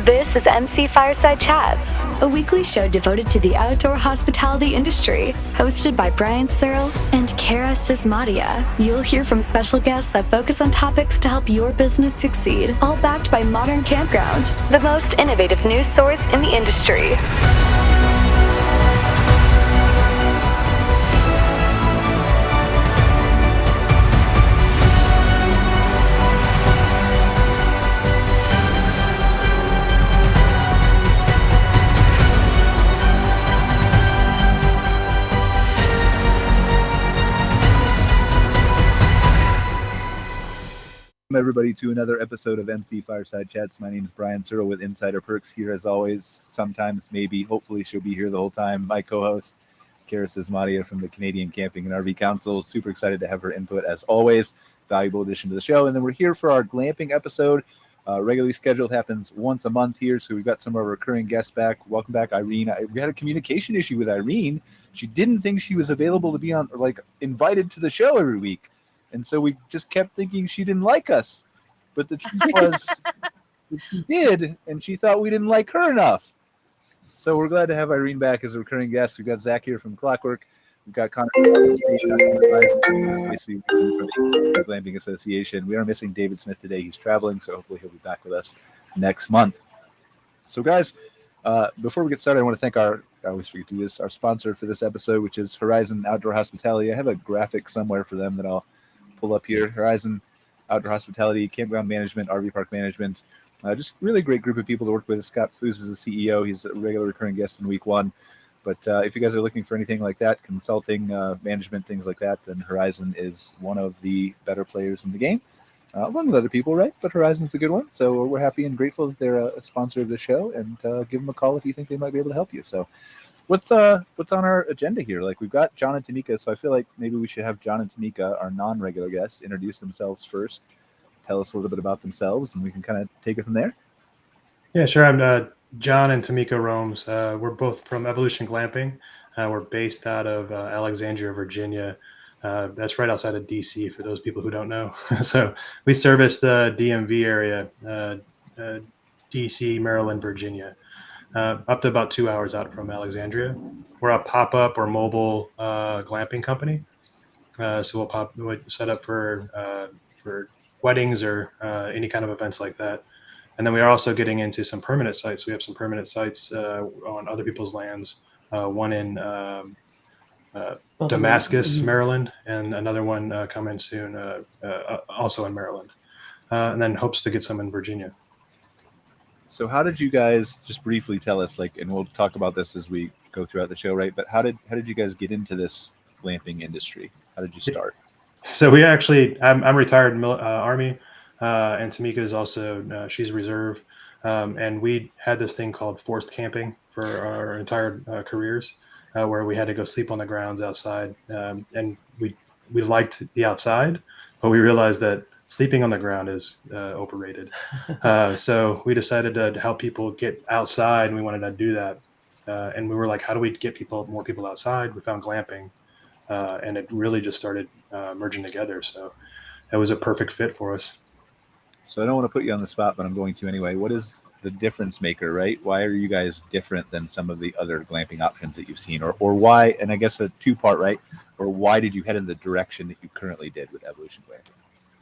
This is MC Fireside Chats, a weekly show devoted to the outdoor hospitality industry, hosted by Brian Searle and Kara Sismadia. You'll hear from special guests that focus on topics to help your business succeed, all backed by Modern Campground, the most innovative news source in the industry. Everybody to another episode of MC Fireside Chats. My name is Brian Searle with Insider Perks here as always. Sometimes, maybe, hopefully she'll be here the whole time. My co-host, Kara Sismadia from the Canadian Camping and RV Council. Super excited to have her input as always. Valuable addition to the show. And then we're here for our glamping episode. Regularly scheduled, happens once a month here. So we've got some of our recurring guests back. Welcome back, Irene. We had a communication issue with Irene. She didn't think she was available to be on, invited to the show every week. And so we just kept thinking she didn't like us. But the truth was that she did, and she thought we didn't like her enough. So we're glad to have Irene back as a recurring guest. We've got Zach here from Clockwork. We've got Connor from the Glamping Association. We are missing David Smith today. He's traveling, so hopefully he'll be back with us next month. So guys, before we get started, I want to thank I always forget to do this, our sponsor for this episode, which is Horizon Outdoor Hospitality. I have a graphic somewhere for them that I'll pull up here. Horizon Outdoor Hospitality, Campground Management, RV Park Management. Just really great group of people to work with. Scott Foose is the CEO. He's a regular recurring guest in week one. But if you guys are looking for anything like that, consulting, management, things like that, then Horizon is one of the better players in the game. Along with other people, right? But Horizon's a good one. So we're happy and grateful that they're a sponsor of the show. And give them a call if you think they might be able to help you. So what's on our agenda here? We've got John and Tameika, so I feel like maybe we should have John and Tameika, our non-regular guests, introduce themselves first, tell us a little bit about themselves, and we can kind of take it from there. Yeah, sure. I'm John and Tameika Romes. We're both from Evolution Glamping. We're based out of Alexandria, Virginia. That's right outside of DC for those people who don't know. So we service the DMV area, DC, Maryland, Virginia. Up to about 2 hours out from Alexandria. We're a pop-up or mobile glamping company. So we'll set up for weddings or any kind of events like that. And then we are also getting into some permanent sites. We have some permanent sites on other people's lands. One in Damascus, Maryland, and another one coming soon, also in Maryland. And then hopes to get some in Virginia. So how did you guys, just briefly tell us, and we'll talk about this as we go throughout the show, right? But how did you guys get into this glamping industry? How did you start? So we actually, I'm retired Army, and Tameika is also, she's reserve. And we had this thing called forced camping for our entire careers, where we had to go sleep on the grounds outside. And we liked the outside, but we realized that sleeping on the ground is overrated. So we decided to help people get outside, and we wanted to do that. And we were like, how do we get more people outside? We found glamping, and it really just started merging together. So it was a perfect fit for us. So I don't want to put you on the spot, but I'm going to anyway. What is the difference maker, right? Why are you guys different than some of the other glamping options that you've seen? Or why, and I guess a two-part, right? Or why did you head in the direction that you currently did with Evolution Glamping?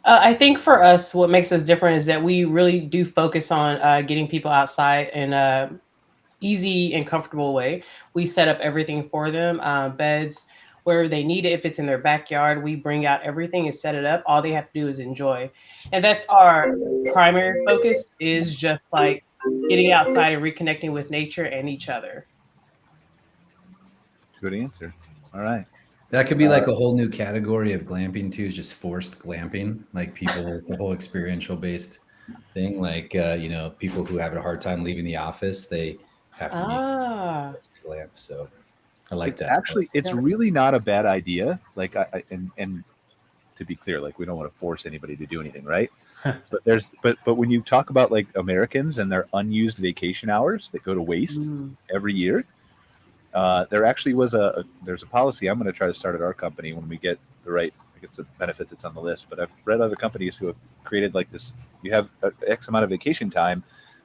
I think for us, what makes us different is that we really do focus on getting people outside in a easy and comfortable way. We set up everything for them, beds, where they need it. If it's in their backyard, we bring out everything and set it up. All they have to do is enjoy. And that's our primary focus, is just getting outside and reconnecting with nature and each other. Good answer. All right. That could be a whole new category of glamping too, is just forced glamping. People, it's a whole experiential based thing. People who have a hard time leaving the office, they have to glamp. So I like that. Actually, it's really not a bad idea. And to be clear, we don't want to force anybody to do anything, right? but when you talk about Americans and their unused vacation hours that go to waste every year, there actually was there's a policy I'm going to try to start at our company when we get the right, it's a benefit that's on the list, but I've read other companies who have created this, you have X amount of vacation time,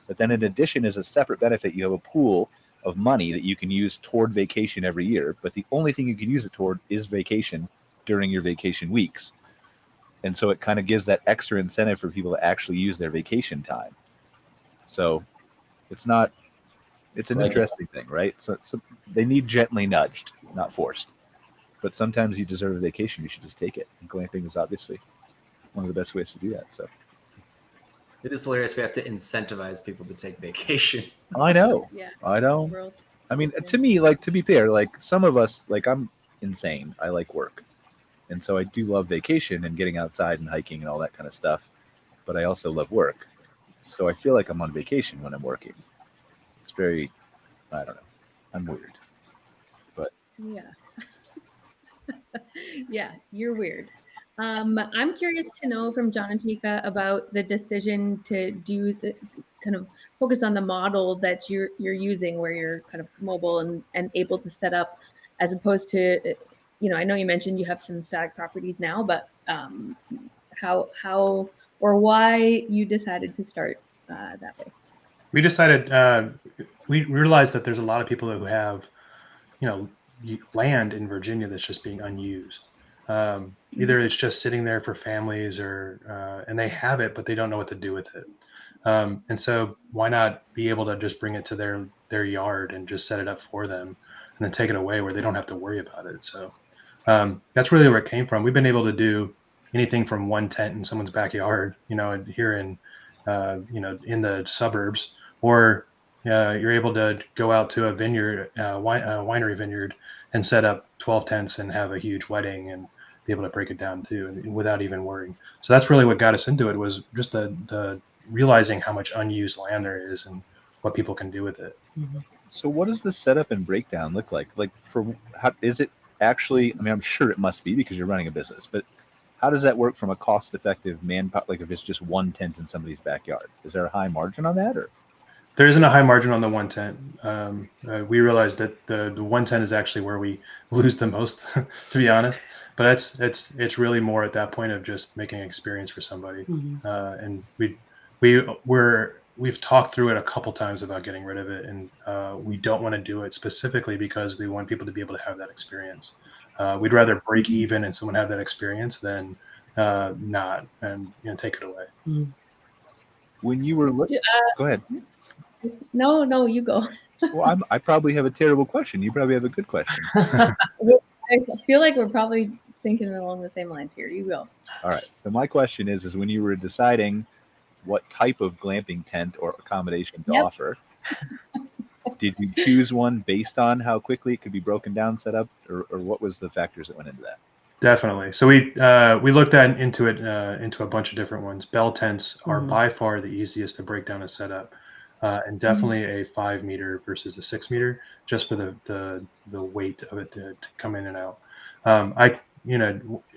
But then in addition, as a separate benefit, you have a pool of money that you can use toward vacation every year. But the only thing you can use it toward is vacation during your vacation weeks. And so it kind of gives that extra incentive for people to actually use their vacation time. So it's an interesting thing, right? So they need gently nudged, not forced. But sometimes you deserve a vacation. You should just take it. And glamping is obviously one of the best ways to do that. So it is hilarious. We have to incentivize people to take vacation. I know. Yeah. I know. I mean, to me, like, to be fair, like some of us, like I'm insane. I like work. And so I do love vacation and getting outside and hiking and all that kind of stuff. But I also love work. So I feel like I'm on vacation when I'm working. It's very, I don't know. I'm weird. But Yeah. Yeah, you're weird. I'm curious to know from John and Tameika about the decision to do the kind of focus on the model that you're using, where you're kind of mobile and able to set up, as opposed to, I know you mentioned you have some static properties now, but how or why you decided to start that way? We decided, we realized that there's a lot of people who have, land in Virginia that's just being unused. Either it's just sitting there for families or, and they have it, but they don't know what to do with it. And so why not be able to just bring it to their yard and just set it up for them and then take it away where they don't have to worry about it. So that's really where it came from. We've been able to do anything from one tent in someone's backyard, here in the suburbs, or you're able to go out to a vineyard, winery vineyard, and set up 12 tents and have a huge wedding and be able to break it down too, without even worrying. So that's really what got us into it, was just the realizing how much unused land there is and what people can do with it. Mm-hmm. So what does the setup and breakdown look like? Like, how is it actually? I mean, I'm sure it must be because you're running a business, but how does that work from a cost-effective manpower? Like, if it's just one tent in somebody's backyard, is there a high margin on that, or? There isn't a high margin on the one tent. We realized that the one tent is actually where we lose the most, to be honest. But it's really more at that point of just making an experience for somebody. Mm-hmm. And we've talked through it a couple times about getting rid of it, and we don't want to do it specifically because we want people to be able to have that experience. We'd rather break even and someone have that experience than not and take it away. Mm-hmm. When you were looking, go ahead. No, you go. Well, I probably have a terrible question. You probably have a good question. I feel like we're probably thinking along the same lines here. You go. All right. So my question is when you were deciding what type of glamping tent or accommodation to offer, did you choose one based on how quickly it could be broken down, set up, or what was the factors that went into that? Definitely. So we looked into a bunch of different ones. Bell tents are by far the easiest to break down and set up. And definitely a 5 meter versus a 6 meter, just for the weight of it to come in and out.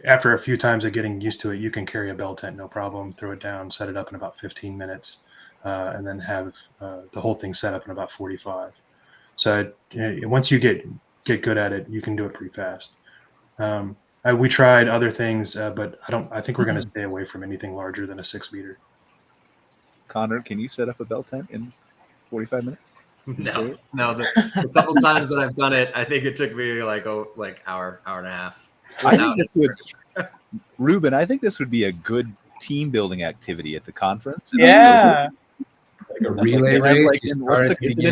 After a few times of getting used to it, you can carry a bell tent, no problem, throw it down, set it up in about 15 minutes, and then have the whole thing set up in about 45. So once you get good at it, you can do it pretty fast. We tried other things, but I think we're going to stay away from anything larger than a 6 meter. Connor, can you set up a bell tent in 45 minutes? No. The couple times that I've done it, I think it took me like hour and a half. Ruben, I think this would be a good team building activity at the conference. Yeah. Like a relay race. In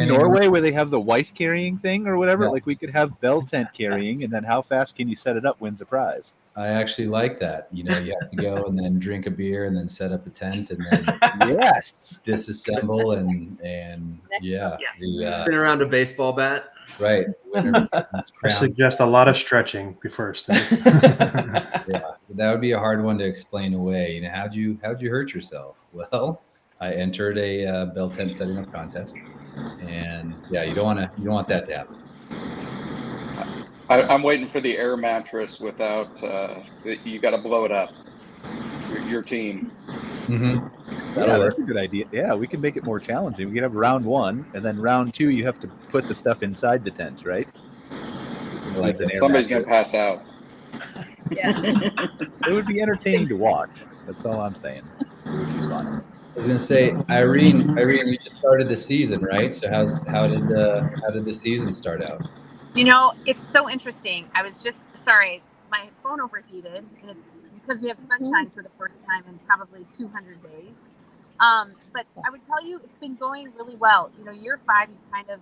Norway where they have the wife carrying thing or whatever, Yeah. like we could have bell tent carrying, and then how fast can you set it up wins a prize. I actually like that. You have to go and then drink a beer and then set up a tent and then disassemble and spin around a baseball bat. Right. I suggest a lot of stretching first. Yeah, that would be a hard one to explain away. How'd you hurt yourself? Well, I entered a bell tent setting up contest, and you don't want that to happen. I'm waiting for the air mattress without. You got to blow it up. Your team. Mm-hmm. That's a good idea. Yeah, we can make it more challenging. We can have round 1, and then round 2, you have to put the stuff inside the tent, right? Like somebody's gonna pass out. Yeah. It would be entertaining to watch. That's all I'm saying. It would be fun. was gonna say, Irene, we just started the season, right? So how did the season start out? You know, it's so interesting. I was just sorry, my phone overheated, and it's because we have sunshine for the first time in probably 200 days. But I would tell you, it's been going really well. You know, year 5, you kind of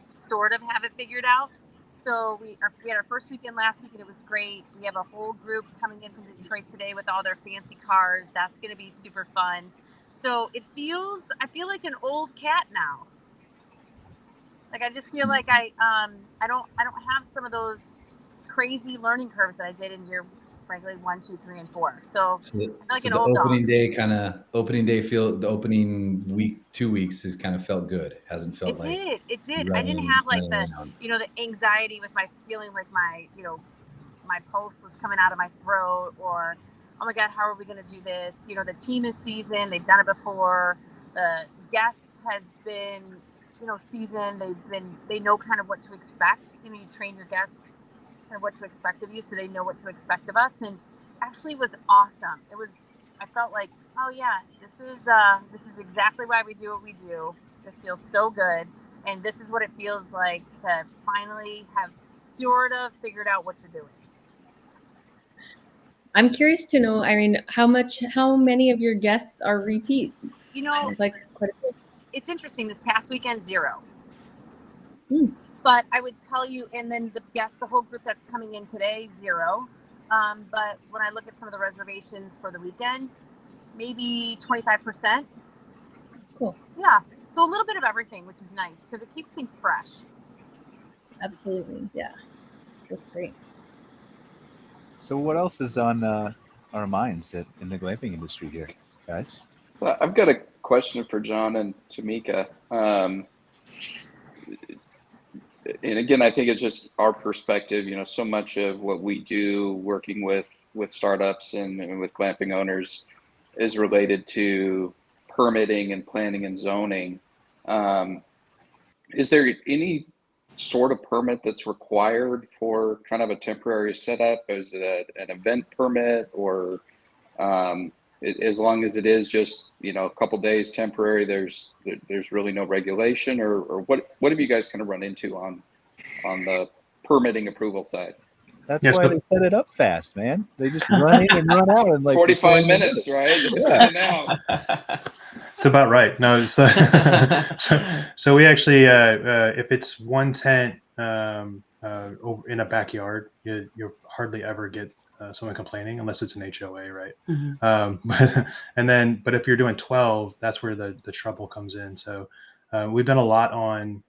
sort of have it figured out. So we had our first weekend last week, and it was great. We have a whole group coming in from Detroit today with all their fancy cars. That's going to be super fun. So I feel like an old cat now. Like I just feel like I don't have some of those crazy learning curves that I did in year, frankly, 1, 2, 3, and 4. So I feel like an old opening dog. day the opening week, 2 weeks has kind of felt good. Hasn't felt It did. I didn't have like the anxiety with my feeling like my pulse was coming out of my throat, or oh my God, how are we going to do this? You know, the team is seasoned. They've done it before. The guest has been seasoned. They know kind of what to expect. You know, you train your guests kind of what to expect of you, so they know what to expect of us. And actually, it was awesome. I felt like, oh yeah, this is exactly why we do what we do. This feels so good, and this is what it feels like to finally have sort of figured out what you're doing. I'm curious to know, Irene, how many of your guests are repeat? You know, it's like quite a bit. It's interesting. This past weekend, 0. But I would tell you, and then the whole group that's coming in today, 0. But when I look at some of the reservations for the weekend, maybe 25%. Cool. Yeah. So a little bit of everything, which is nice because it keeps things fresh. Absolutely. Yeah. That's great. So what else is on our minds in the glamping industry here, guys? Well, I've got a question for John and Tameika. And again, I think it's just our perspective. You know, so much of what we do working with startups and with glamping owners is related to permitting and planning and zoning. Is there any sort of permit that's required for kind of a temporary setup? Is it an event permit, or as long as it is just a couple days temporary, there's really no regulation, or what have you guys kind of run into on the permitting approval side? That's why they set it up fast, man. They just run in and run out in like 45 minutes, right? It's in and out. It's about right. No, so we actually, if it's one tent in a backyard, you hardly ever get someone complaining unless it's an HOA, right? But if you're doing 12, that's where the trouble comes in. So we've done a lot on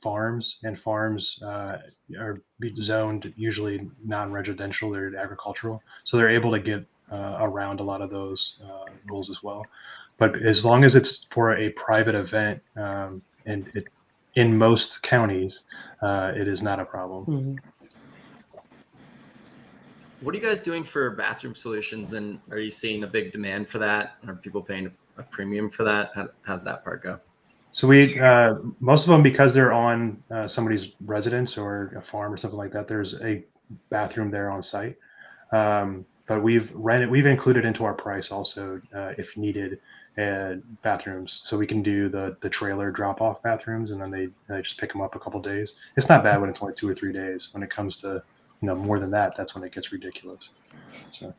farms, and farms are zoned usually non-residential, they're agricultural, so they're able to get around a lot of those rules as well. But as long as it's for a private event, in most counties, it is not a problem. What are you guys doing for bathroom solutions, and are you seeing a big demand for that? Are people paying a premium for that? How's that part go? So we, most of them, because they're on somebody's residence or a farm or something like that, there's a bathroom there on site. But we've included into our price also, if needed, bathrooms. So we can do the trailer drop-off bathrooms, and then they just pick them up a couple days. It's not bad when it's only 2 or 3 days. When it comes to more than that, that's when it gets ridiculous. So.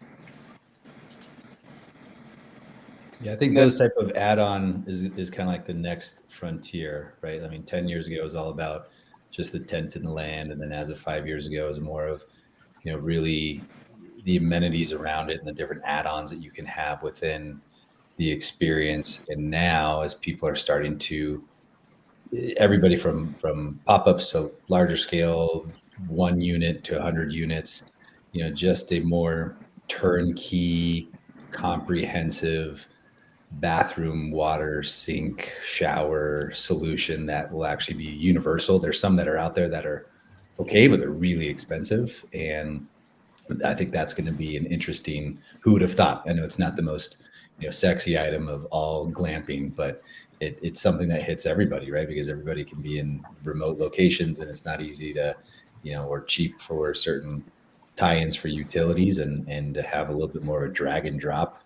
Yeah, I think those type of add-on is kind of like the next frontier, right? I mean, 10 years ago it was all about just the tent and the land, and then as of 5 years ago, it was more of, really the amenities around it and the different add-ons that you can have within the experience. And now, as people are starting to, everybody from pop-ups to larger scale, 1 unit to 100 units, just a more turnkey, comprehensive bathroom, water, sink, shower solution that will actually be universal. There's some that are out there that are okay, but they're really expensive. And I think that's going to be an interesting, who would have thought? I know it's not the most sexy item of all glamping, but it's something that hits everybody, right? Because everybody can be in remote locations, and it's not easy to, or cheap for certain tie-ins for utilities, and to have a little bit more of a drag and drop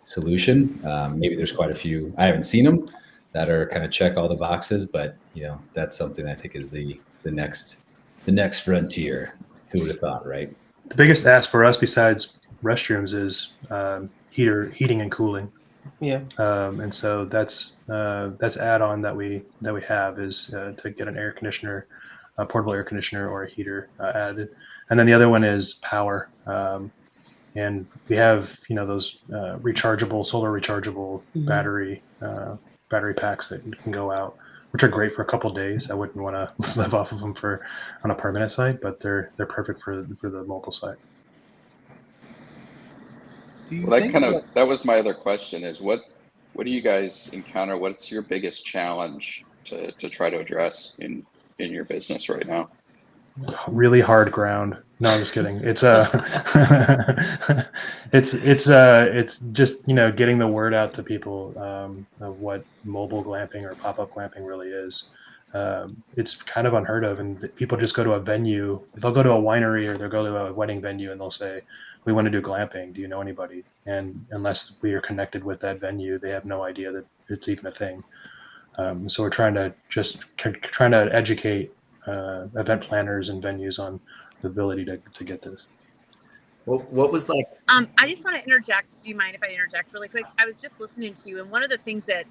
solution. Maybe there's quite a few, I haven't seen them, that are kind of check all the boxes, but that's something I think is the next frontier. Who would have thought, right? The biggest ask for us besides restrooms is heating and cooling. Yeah. And so that's add-on that we have is to get an air conditioner, a portable air conditioner or a heater added. And then the other one is power. And we have those solar rechargeable battery packs that can go out, which are great for a couple of days. I wouldn't want to live off of them on a permanent site, but they're perfect for the mobile site. Well, that was my other question is what do you guys encounter? What's your biggest challenge to try to address in your business right now? Really hard ground. No, I'm just kidding. It's it's just getting the word out to people of what mobile glamping or pop-up glamping really is. It's kind of unheard of, and people just go to a venue. They'll go to a winery or they'll go to a wedding venue and they'll say, "We want to do glamping. Do you know anybody?" And unless we are connected with that venue, they have no idea that it's even a thing. So we're trying to educate event planners and venues on the ability to get this. Well, what was like? I just want to interject. Do you mind if I interject really quick? I was just listening to you, and one of the things that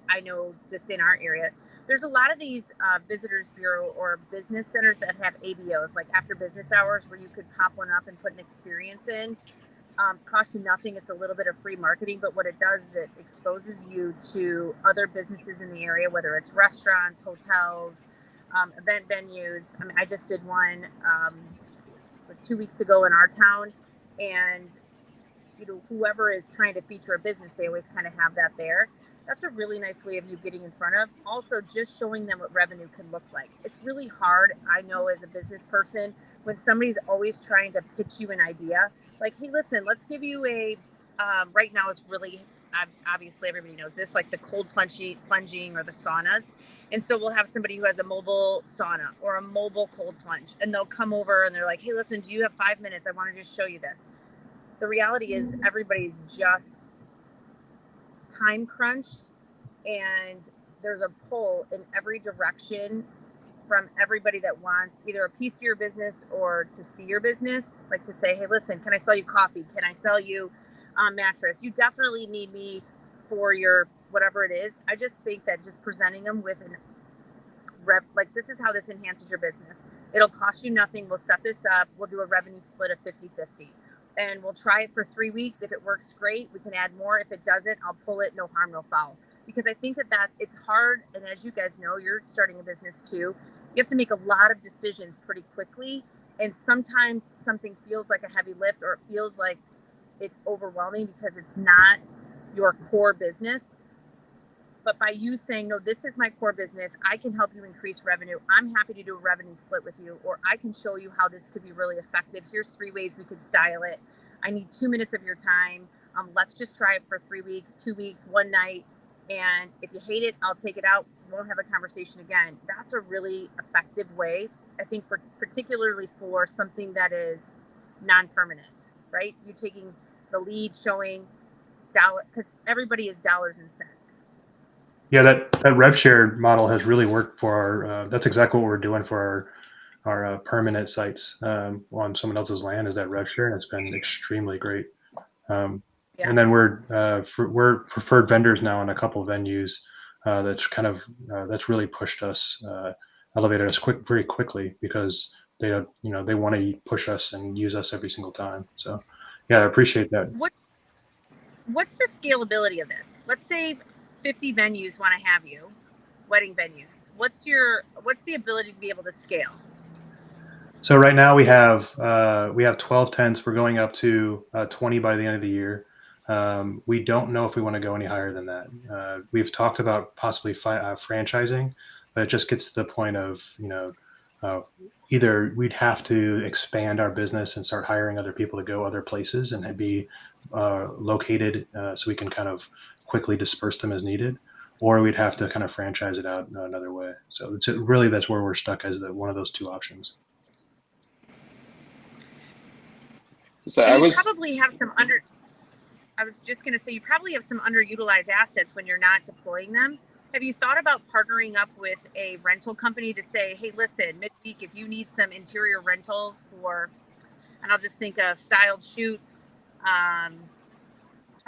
I know just in our area, there's a lot of these visitors bureau or business centers that have ABOs, like after business hours, where you could pop one up and put an experience in. Cost you nothing. It's a little bit of free marketing, but what it does is it exposes you to other businesses in the area, whether it's restaurants, hotels, event venues. I mean, I just did one 2 weeks ago in our town, and whoever is trying to feature a business, they always kind of have that there. That's a really nice way of you getting in front of. Also, just showing them what revenue can look like. It's really hard, I know, as a business person, when somebody's always trying to pitch you an idea. Like, hey, listen, let's give you a, right now it's really, obviously everybody knows this, like the cold plunging or the saunas. And so we'll have somebody who has a mobile sauna or a mobile cold plunge, and they'll come over and they're like, hey, listen, do you have 5 minutes? I want to just show you this. The reality is everybody's just time crunched, and there's a pull in every direction from everybody that wants either a piece of your business or to see your business, like to say, hey, listen, can I sell you coffee? Can I sell you a mattress? You definitely need me for your whatever it is. I just think that just presenting them with like, this is how this enhances your business. It'll cost you nothing. We'll set this up. We'll do a revenue split of 50-50. And we'll try it for 3 weeks. If it works, great. We can add more. If it doesn't, I'll pull it. No harm, no foul. Because I think that it's hard. And as you guys know, you're starting a business too. You have to make a lot of decisions pretty quickly. And sometimes something feels like a heavy lift, or it feels like it's overwhelming because it's not your core business. But by you saying, no, this is my core business, I can help you increase revenue. I'm happy to do a revenue split with you, or I can show you how this could be really effective. Here's 3 ways we could style it. I need 2 minutes of your time. Let's just try it for 3 weeks, 2 weeks, one night. And if you hate it, I'll take it out. We'll have a conversation again. That's a really effective way, I think, particularly for something that is non-permanent, right? You're taking the lead, showing dollar, because everybody is dollars and cents. Yeah, that rev share model has really worked for our. That's exactly what we're doing for our permanent sites on someone else's land. Is that rev share, and it's been extremely great. Yeah. And then we're preferred vendors now in a couple of venues. That's really pushed us, elevated us very quickly, because they want to push us and use us every single time. So yeah, I appreciate that. What's the scalability of this? Let's say 50 venues want to have you, wedding venues. What's the ability to be able to scale? So right now we have 12 tents. We're going up to 20 by the end of the year. We don't know if we want to go any higher than that. We've talked about possibly franchising, but it just gets to the point of, either we'd have to expand our business and start hiring other people to go other places and be located so we can kind of quickly disperse them as needed, or we'd have to kind of franchise it out another way. So that's where we're stuck, as one of those two options. So probably have some I was just going to say, you probably have some underutilized assets when you're not deploying them. Have you thought about partnering up with a rental company to say, hey, listen, midweek, if you need some interior rentals for, and I'll just think of styled shoots, trying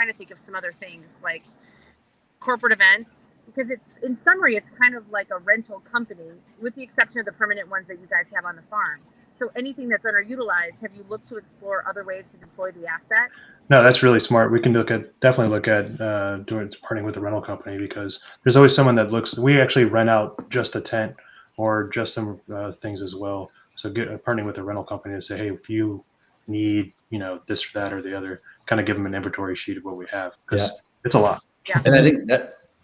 to think of some other things like corporate events, because it's, in summary, it's kind of like a rental company with the exception of the permanent ones that you guys have on the farm. So anything that's underutilized, have you looked to explore other ways to deploy the asset? No, that's really smart. We can definitely look at partnering with a rental company, because there's always someone that looks. We actually rent out just a tent or just some things as well. So partnering with a rental company to say, hey, if you need, this or that or the other, kind of give them an inventory sheet of what we have, because it's a lot. Yeah. And I think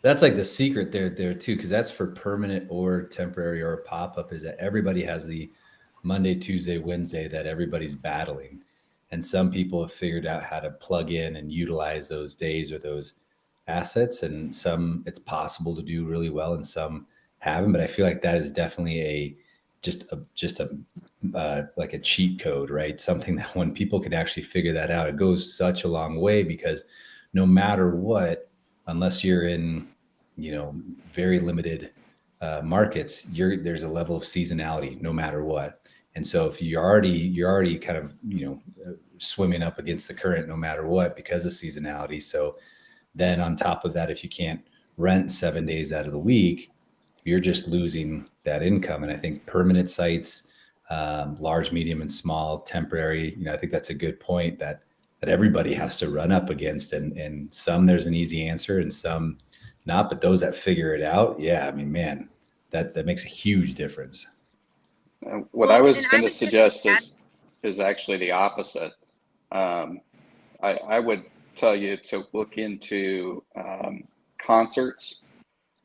that's like the secret there too, because that's for permanent or temporary or pop-up, is that everybody has the Monday, Tuesday, Wednesday that everybody's battling. And some people have figured out how to plug in and utilize those days or those assets. And some it's possible to do really well and some haven't. But I feel like that is definitely like a cheat code, right? Something that when people can actually figure that out, it goes such a long way, because no matter what, unless you're in, very limited markets, there's a level of seasonality no matter what. And so if you're already kind of, swimming up against the current no matter what because of seasonality. So then on top of that, if you can't rent 7 days out of the week, you're just losing that income. And I think permanent sites, large, medium, and small, temporary, I think that's a good point that everybody has to run up against. And some there's an easy answer and some not, but those that figure it out, man, that makes a huge difference. What I was going to suggest is actually the opposite. I would tell you to look into concerts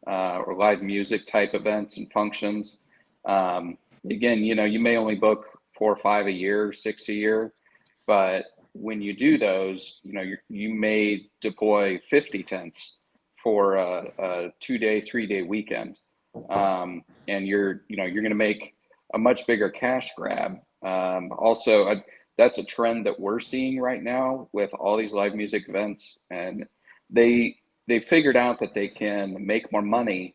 or live music type events and functions. Again, you may only book 4 or 5 a year, 6 a year, but when you do those, you may deploy 50 tents for a 2-day, 3-day weekend, and you're going to make a much bigger cash grab. Also, that's a trend that we're seeing right now with all these live music events, and they figured out that they can make more money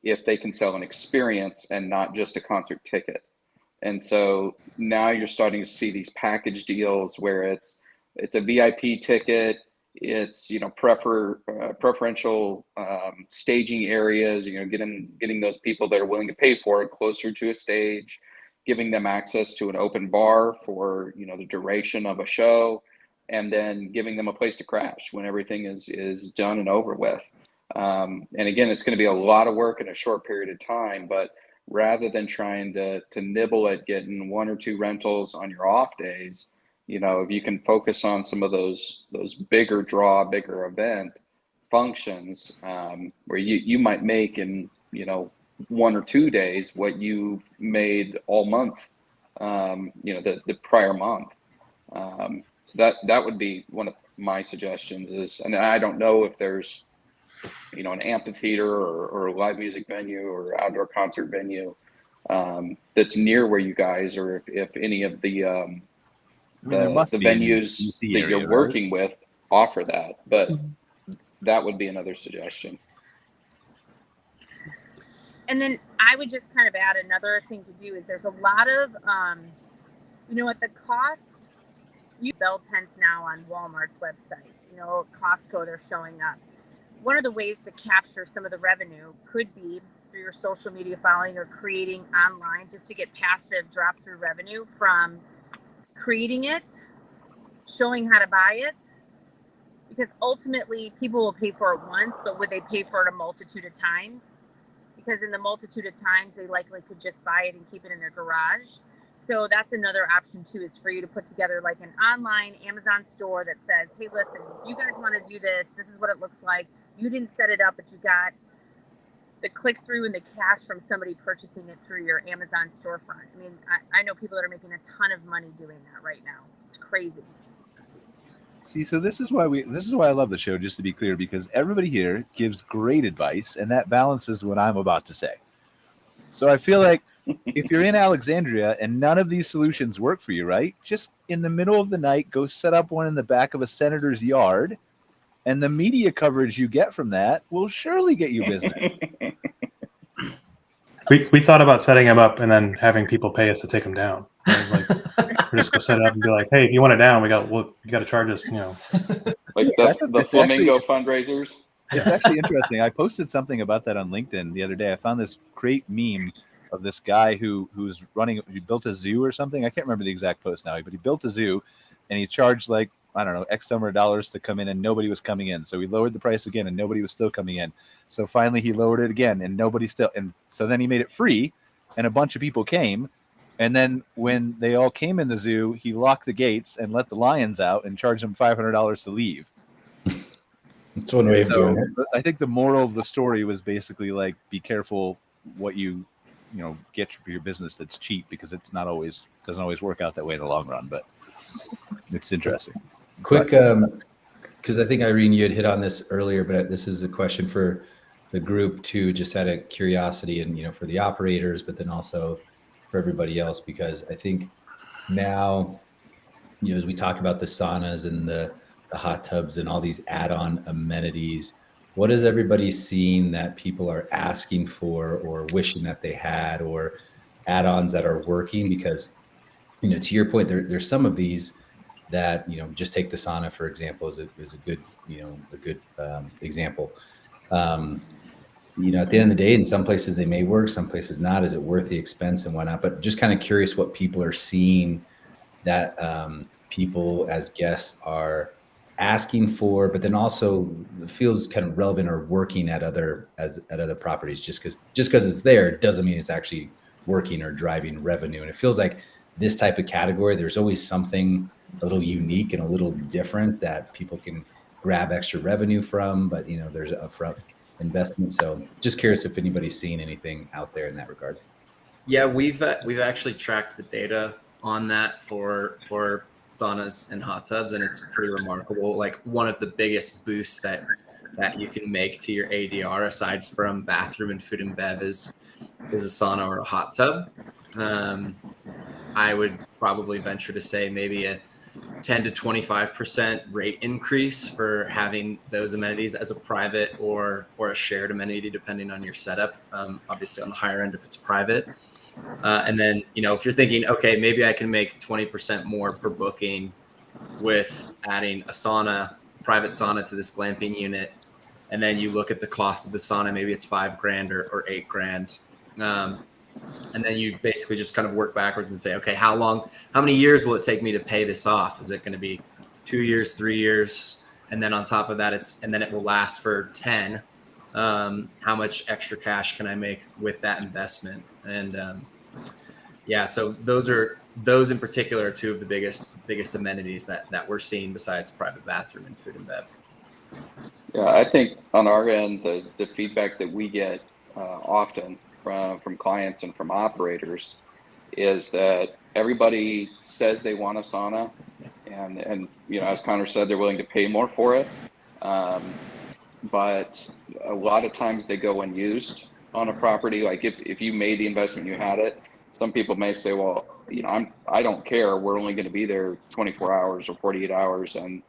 if they can sell an experience and not just a concert ticket. And so now you're starting to see these package deals where it's a VIP ticket, it's preferential staging areas, getting those people that are willing to pay for it closer to a stage, giving them access to an open bar for the duration of a show, and then giving them a place to crash when everything is done and over with. And again, it's going to be a lot of work in a short period of time, but rather than trying to nibble at getting 1 or 2 rentals on your off days, if you can focus on some of those bigger event functions, where you might make in 1 or 2 days what you made all month, the prior month. So that would be one of my suggestions is, and I don't know if there's an amphitheater or a live music venue or outdoor concert venue that's near where you guys, or if any of the venues that you're working with offer that, but that would be another suggestion. And then I would just kind of add another thing to do is there's a lot of, at the cost, you bell tents now on Walmart's website, Costco, they're showing up. One of the ways to capture some of the revenue could be through your social media following or creating online, just to get passive drop through revenue from creating it, showing how to buy it, because ultimately people will pay for it once, but would they pay for it a multitude of times? Because in the multitude of times, they likely could just buy it and keep it in their garage. So that's another option too, is for you to put together like an online Amazon store that says, hey, listen, if you guys want to do this, this is what it looks like. You didn't set it up, but you got the click through and the cash from somebody purchasing it through your Amazon storefront. I mean, I know people that are making a ton of money doing that right now. It's crazy. See, so this is why I love the show, just to be clear, because everybody here gives great advice, and that balances what I'm about to say. So I feel like if you're in Alexandria and none of these solutions work for you, right? Just in the middle of the night, go set up one in the back of a senator's yard and the media coverage you get from that will surely get you business. We thought about setting them up and then having people pay us to take them down. Right? Like we're just gonna set it up and be like, hey, if you want it down, you got to charge us, Like the flamingo fundraisers. It's actually interesting. I posted something about that on LinkedIn the other day. I found this great meme of this guy who built a zoo or something. I can't remember the exact post now, but he built a zoo and he charged like, I don't know, X number of dollars to come in, and nobody was coming in. So he lowered the price again and nobody was still coming in. So finally he lowered it again and nobody still. And so then he made it free and a bunch of people came. And then when they all came in the zoo, he locked the gates and let the lions out and charged them $500 to leave. That's one way of doing it. I think the moral of the story was basically like, be careful what you get for your business that's cheap, because it's doesn't always work out that way in the long run, but it's interesting. Quick, because I think Irene, you had hit on this earlier, but this is a question for the group too, just out of curiosity and, for the operators, but then also for everybody else, because I think now, as we talk about the saunas and the hot tubs and all these add-on amenities, what is everybody seeing that people are asking for or wishing that they had, or add-ons that are working? Because, to your point, there's some of these that, just take the sauna, for example, is a good, example. At the end of the day, in some places they may work, some places not. Is it worth the expense and whatnot? But just kind of curious what people are seeing that people as guests are asking for, but then also feels kind of relevant or working at other properties. Just because it's there doesn't mean it's actually working or driving revenue. And it feels like this type of category, there's always something a little unique and a little different that people can grab extra revenue from, but there's an upfront investment. So just curious if anybody's seeing anything out there in that regard. Yeah, we've actually tracked the data on that for saunas and hot tubs, and it's pretty remarkable. Like, one of the biggest boosts that you can make to your ADR, aside from bathroom and food and bev, is a sauna or a hot tub. I would probably venture to say maybe a 10 to 25% rate increase for having those amenities as a private or a shared amenity, depending on your setup. Obviously on the higher end if it's private. And then, if you're thinking, okay, maybe I can make 20% more per booking with adding a private sauna to this glamping unit. And then you look at the cost of the sauna, maybe it's $5,000 or $8,000. And then you basically just kind of work backwards and say, okay, how many years will it take me to pay this off? Is it going to be 2 years, 3 years? And then on top of that, it will last for 10. How much extra cash can I make with that investment? And so those in particular are two of the biggest amenities that we're seeing besides private bathroom and food and bev. Yeah, I think on our end, the feedback that we get often from clients and from operators is that everybody says they want a sauna, and as Connor said, they're willing to pay more for it. But a lot of times they go unused on a property. Like if you made the investment, you had it. Some people may say, well, I don't care. We're only going to be there 24 hours or 48 hours, and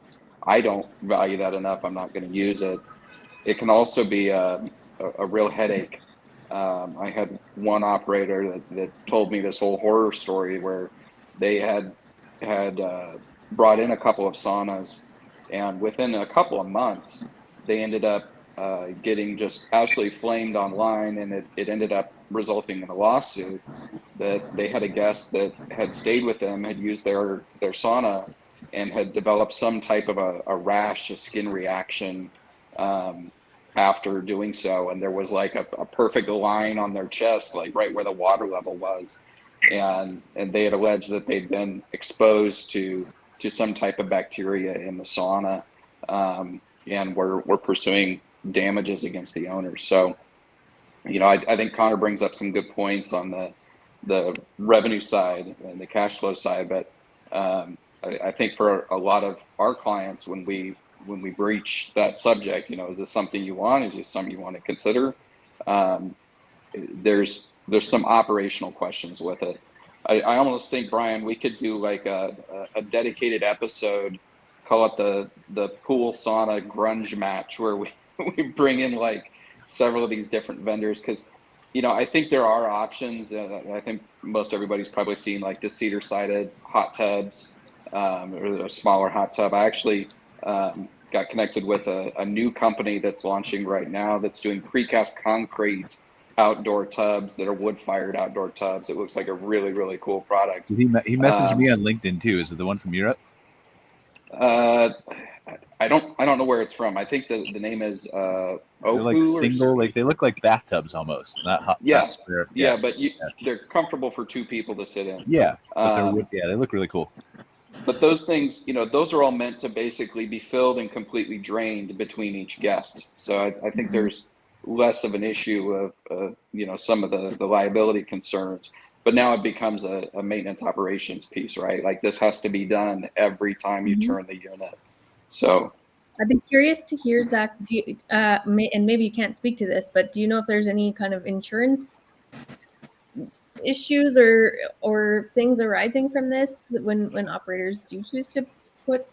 I don't value that enough. I'm not going to use it. It can also be a real headache. I had one operator that told me this whole horror story where they had brought in a couple of saunas, and within a couple of months, they ended up getting just absolutely flamed online, and it ended up resulting in a lawsuit that they had a guest that had stayed with them, had used their sauna, and had developed some type of a rash, a skin reaction after doing so. And there was like a perfect line on their chest, like right where the water level was. And they had alleged that they'd been exposed to some type of bacteria in the sauna, and we're pursuing damages against the owners. So, I think Connor brings up some good points on the revenue side and the cash flow side, but I think for a lot of our clients, when we breach that subject, is this something you want? Is this something you want to consider? There's some operational questions with it. I almost think, Brian, we could do like a dedicated episode call it the pool sauna grunge match, where we we bring in like several of these different vendors, because I think there are options. I think most everybody's probably seen like the cedar sided hot tubs, or a smaller hot tub. I actually got connected with a new company that's launching right now that's doing precast concrete outdoor tubs that are wood fired outdoor tubs. It looks like a really, really cool product. He messaged me on LinkedIn too. Is it the one from Europe? I don't know where it's from. I think the name is They're Oku, like single, like they look like bathtubs almost, not hot. Yeah. Not square. Yeah, but they're comfortable for two people to sit in. Yeah, but they're wood. Yeah, they look really cool. But those things, those are all meant to basically be filled and completely drained between each guest. So I think there's less of an issue of some of the liability concerns. But now it becomes a maintenance operations piece, right? Like this has to be done every time you turn the unit. So I'd be curious to hear, Zach, and maybe you can't speak to this, but do you know if there's any kind of insurance issues or things arising from this when operators do choose to put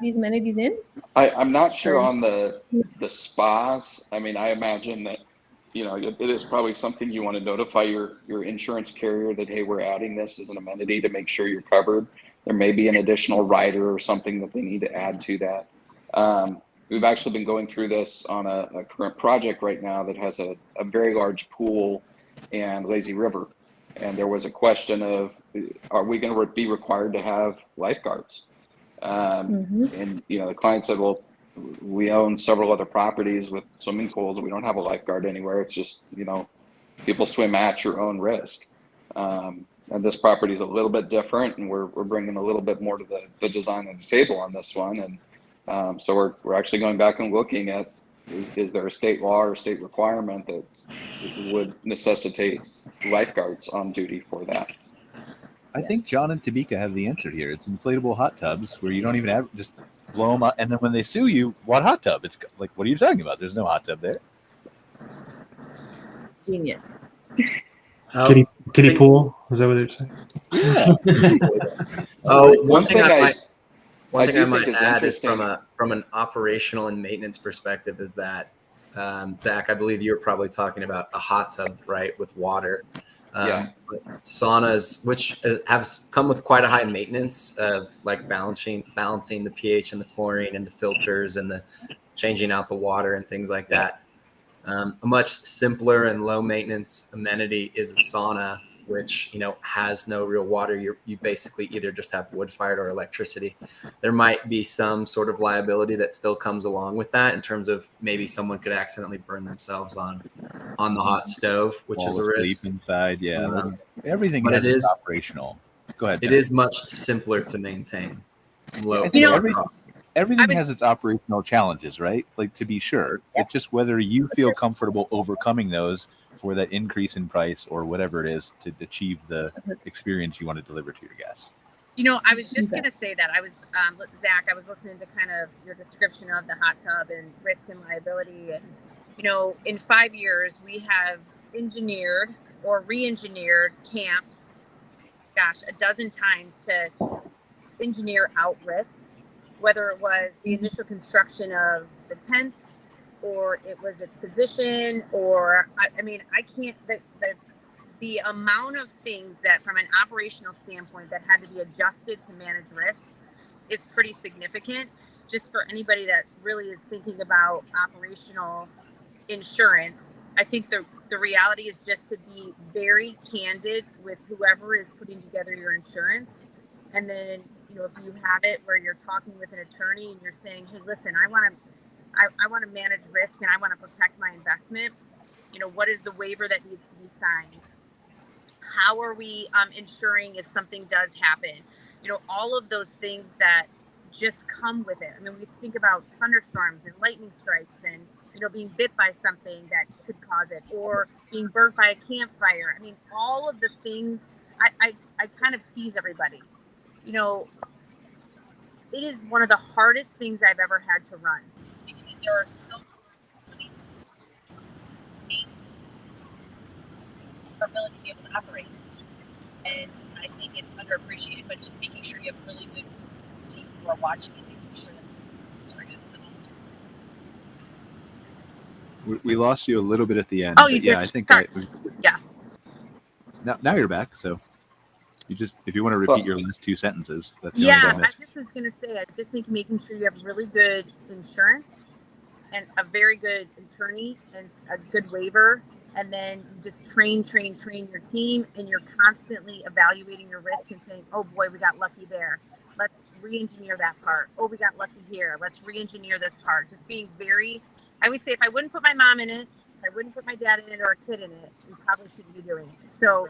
these amenities in? I'm not sure on the spas. I mean, I imagine that it is probably something you want to notify your insurance carrier that, hey, we're adding this as an amenity to make sure you're covered. There may be an additional rider or something that they need to add to that. We've actually been going through this on a current project right now that has a very large pool and lazy river. And there was a question of, are we going to be required to have lifeguards? And the client said, well, we own several other properties with swimming pools and we don't have a lifeguard anywhere. It's just, people swim at your own risk. And this property is a little bit different, and we're bringing a little bit more to the design of the table on this one. And so we're actually going back and looking at, is there a state law or state requirement that would necessitate lifeguards on duty for that? I think John and Tameika have the answer here. It's inflatable hot tubs where you don't even have, just blow them up, and then when they sue you, what hot tub? It's like, what are you talking about? There's no hot tub there. Genius. Kiddie pool? Is that what they're saying? Yeah. One thing I might add is from an operational and maintenance perspective is that, Zach, I believe you were probably talking about a hot tub, right, with water. Saunas, which have come with quite a high maintenance of like balancing the pH and the chlorine and the filters and the changing out the water and things like that. A much simpler and low maintenance amenity is a sauna, which has no real water. You basically either just have wood fired or electricity. There might be some sort of liability that still comes along with that in terms of maybe someone could accidentally burn themselves on the hot stove, which is a risk. Inside, everything is operational. Go ahead. It is much simpler to maintain. Everything has its operational challenges, right? Like, to be sure, it's just whether you feel comfortable overcoming those for that increase in price or whatever it is to achieve the experience you want to deliver to your guests. I was just going to say that. I was, Zach, I was listening to kind of your description of the hot tub and risk and liability. And, in 5 years, we have engineered or re-engineered camp, a dozen times to engineer out risk, whether it was the initial construction of the tents or it was its position, or I can't, the amount of things that from an operational standpoint that had to be adjusted to manage risk is pretty significant. Just for anybody that really is thinking about operational insurance, I think the reality is just to be very candid with whoever is putting together your insurance. And then, if you have it where you're talking with an attorney and you're saying, hey, listen, I want to manage risk and I want to protect my investment. What is the waiver that needs to be signed? How are we ensuring if something does happen? All of those things that just come with it. We think about thunderstorms and lightning strikes and, being bit by something that could cause it, or being burnt by a campfire. All of the things I kind of tease everybody. It is one of the hardest things I've ever had to run because there are so many ability to be able to operate. And I think it's underappreciated, but just making sure you have a really good team who are watching and We lost you a little bit at the end. Oh, you did? Yeah, I think Sorry. yeah. Now you're back. So if you want to repeat your last two sentences, that's the only thing I I missed. just was gonna say, I just think making sure you have really good insurance and a very good attorney and a good waiver, and then just train your team, and you're constantly evaluating your risk and saying, oh boy, we got lucky there. Let's re-engineer that part. Oh, we got lucky here. Let's re-engineer this part. Just being very, I would say, if I wouldn't put my mom in it, if I wouldn't put my dad in it or a kid in it, we probably shouldn't be doing it. So,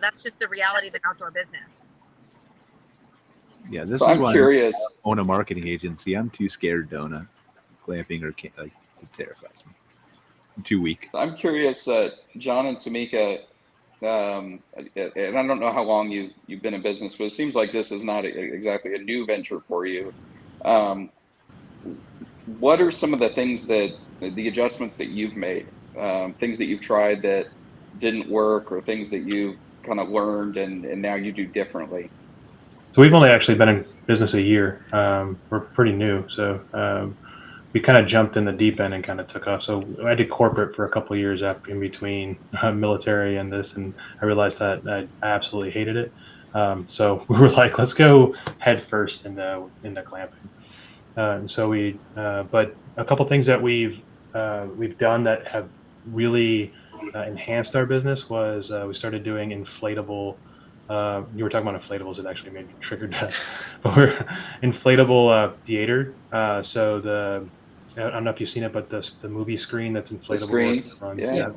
that's just the reality of an outdoor business. Yeah, this so is I'm why curious. I own a marketing agency. I'm too scared to own a glamping or it terrifies me. I'm too weak. So I'm curious, John and Tameika, and I don't know how long you've been in business, but it seems like this is not exactly a new venture for you. What are some of the things the adjustments that you've made, things that you've tried that didn't work, or things that you kind of learned and now you do differently? So we've only actually been in business a year. We're pretty new, so we kind of jumped in the deep end and kind of took off. So I did corporate for a couple of years in between military and this, and I realized that I absolutely hated it. So we were like, let's go head first into glamping. But a couple things that we've done that have really enhanced our business was we started doing inflatable. You were talking about inflatables. It actually made me triggered that. But we're inflatable theater. I don't know if you've seen it, but the movie screen that's inflatable. The screens, yeah.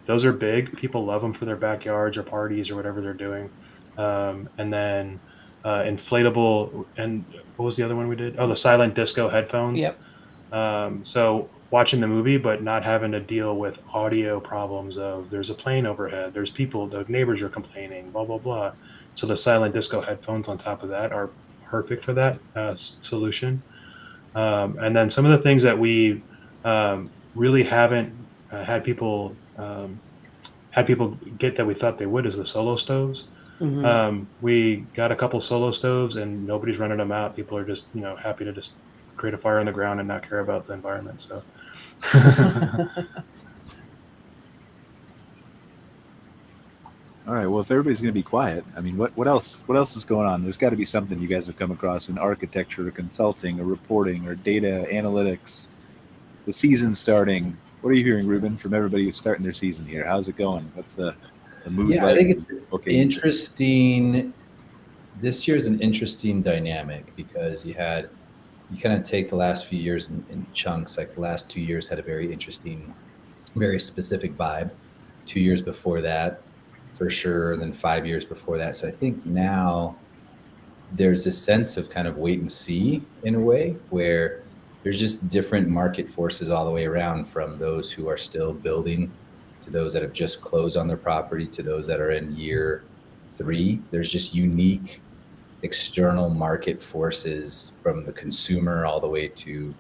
Those are big. People love them for their backyards or parties or whatever they're doing. And then inflatable, and what was the other one we did? Oh, the silent disco headphones. Yep. So watching the movie, but not having to deal with audio problems of there's a plane overhead, there's people, the neighbors are complaining, blah, blah, blah. So the silent disco headphones on top of that are perfect for that solution. And then some of the things that we really haven't had people get that we thought they would is the solo stoves. Mm-hmm. We got a couple solo stoves and nobody's running them out. People are just happy to just create a fire on the ground and not care about the environment. So. All right. Well, if everybody's going to be quiet, I mean, what else is going on? There's got to be something you guys have come across in architecture or consulting or reporting or data analytics. The season's starting. What are you hearing, Ruben, from everybody who's starting their season here? How's it going? What's the mood? Yeah, I think it's interesting. This year's an interesting dynamic because you kind of take the last few years in chunks. Like the last 2 years had a very interesting, very specific vibe. 2 years before that, for sure, and then 5 years before that. So I think now there's a sense of kind of wait and see in a way where there's just different market forces all the way around, from those who are still building to those that have just closed on their property to those that are in year 3. There's just unique external market forces from the consumer all the way to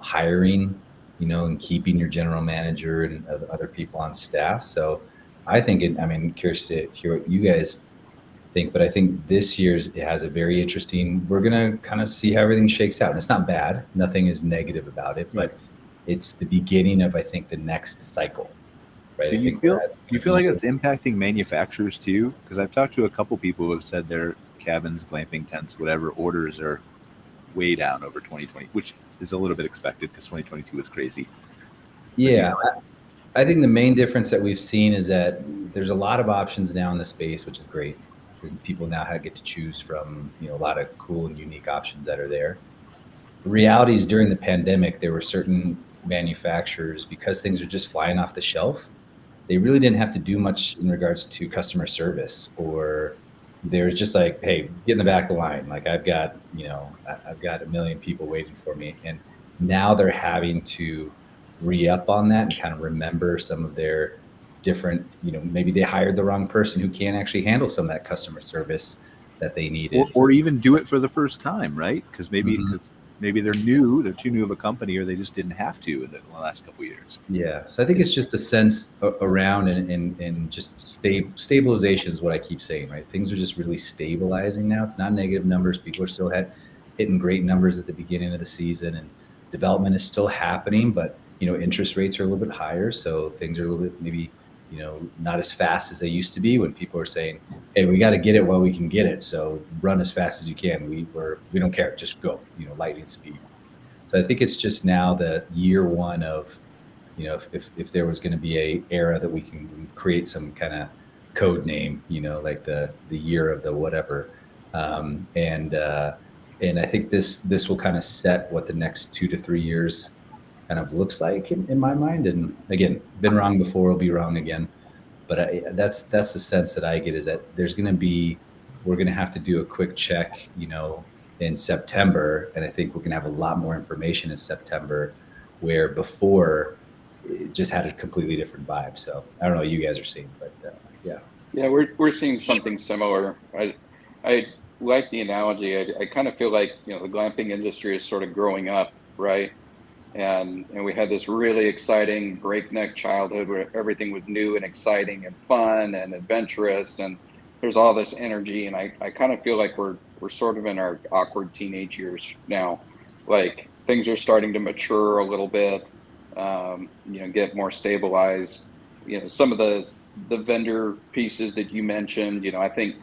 hiring, and keeping your general manager and other people on staff. So I think I'm curious to hear what you guys think, but I think this year's it has a very interesting, we're going to kind of see how everything shakes out. And it's not bad. Nothing is negative about it, but it's the beginning of, I think, the next cycle. Right? Do you feel like it's impacting manufacturers too? Because I've talked to a couple people who have said their cabins, glamping tents, whatever, orders are way down over 2020, which is a little bit expected because 2022 was crazy. Yeah. I think the main difference that we've seen is that there's a lot of options now in the space, which is great because people now get to choose from, a lot of cool and unique options that are there. The reality is during the pandemic, there were certain manufacturers, because things are just flying off the shelf, they really didn't have to do much in regards to customer service, or they're just like, hey, get in the back of the line. Like I've got a million people waiting for me. And now they're having to re-up on that and kind of remember some of their different, maybe they hired the wrong person who can't actually handle some of that customer service that they needed. Or even do it for the first time, right? Because maybe they're too new of a company, or they just didn't have to in the last couple of years. Yeah. So I think it's just a sense around and just stabilization is what I keep saying, right? Things are just really stabilizing now. It's not negative numbers. People are still hitting great numbers at the beginning of the season, and development is still happening, but interest rates are a little bit higher, so things are a little bit maybe not as fast as they used to be, when people are saying, hey, we got to get it while we can get it, so run as fast as you can. We don't care, just go, lightning speed. So I think it's just now the year one of, if there was going to be a era that we can create some kind of code name, like the year of the whatever. And I think this will kind of set what the next 2 to 3 years kind of looks like in my mind. And again, been wrong before, will be wrong again. But that's the sense that I get, is that we're going to have to do a quick check, in September. And I think we're going to have a lot more information in September, where before it just had a completely different vibe. So I don't know what you guys are seeing, but yeah. Yeah, we're seeing something similar. I like the analogy. I kind of feel like, the glamping industry is sort of growing up, right? And we had this really exciting breakneck childhood where everything was new and exciting and fun and adventurous, and there's all this energy. And I kind of feel like we're sort of in our awkward teenage years now. Like, things are starting to mature a little bit, get more stabilized. Some of the vendor pieces that you mentioned, I think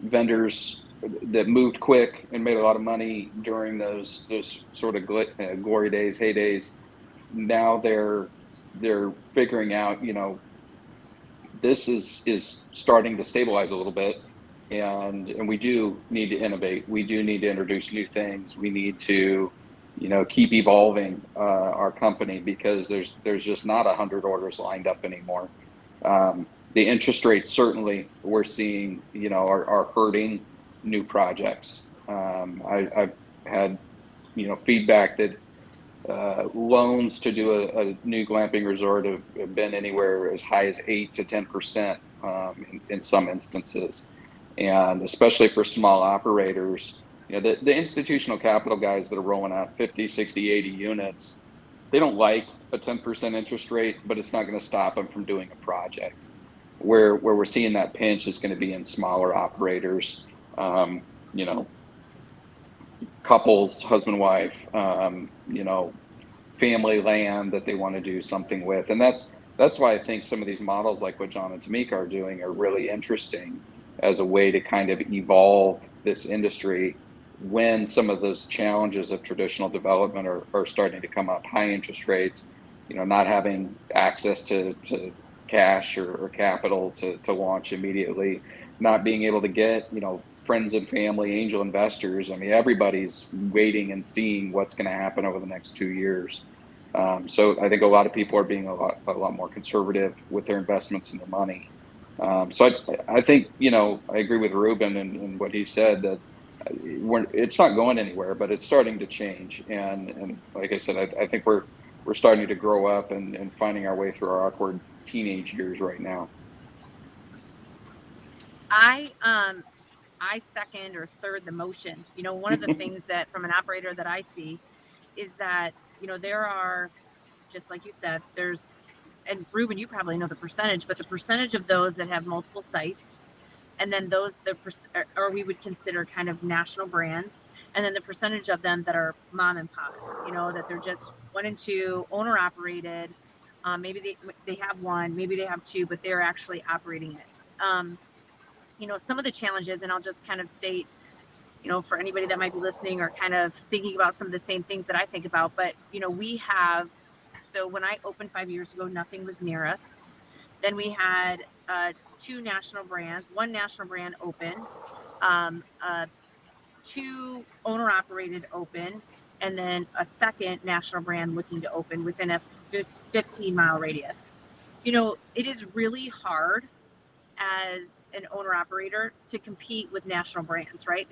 vendors that moved quick and made a lot of money during those sort of glory days, heydays, now they're figuring out, this is starting to stabilize a little bit, and we do need to innovate. We do need to introduce new things. We need to, keep evolving our company, because there's just not 100 orders lined up anymore. The interest rates, certainly, we're seeing, are hurting new projects. I've had, feedback that loans to do a new glamping resort have been anywhere as high as 8 to 10% in some instances. And especially for small operators, the institutional capital guys that are rolling out 50, 60, 80 units, they don't like a 10% interest rate, but it's not going to stop them from doing a project. Where we're seeing that pinch is going to be in smaller operators, couples, husband, wife, family land that they want to do something with. And that's why I think some of these models, like what John and Tameika are doing, are really interesting as a way to kind of evolve this industry when some of those challenges of traditional development are starting to come up. High interest rates, not having access to cash or capital to launch immediately, not being able to get, friends and family, angel investors. I mean, everybody's waiting and seeing what's going to happen over the next 2 years. So I think a lot of people are being a lot more conservative with their investments and their money. So I think, I agree with Ruben and what he said, that it's not going anywhere, but it's starting to change. And like I said, I think we're starting to grow up and finding our way through our awkward teenage years right now. I second or third the motion. One of the things that from an operator that I see is that, there are, just like you said, and Ruben, you probably know the percentage, but the percentage of those that have multiple sites, and then those or we would consider kind of national brands, and then the percentage of them that are mom and pops, that they're just 1 and 2 owner operated. Maybe they have 1, maybe they have 2, but they're actually operating it. Some of the challenges, and I'll just kind of state, for anybody that might be listening or kind of thinking about some of the same things that I think about, but, so when I opened 5 years ago, nothing was near us. Then we had 2 national brands, 1 national brand open, 2 owner operated open, and then a second national brand looking to open within a 15-mile radius. It is really hard as an owner operator to compete with national brands, right?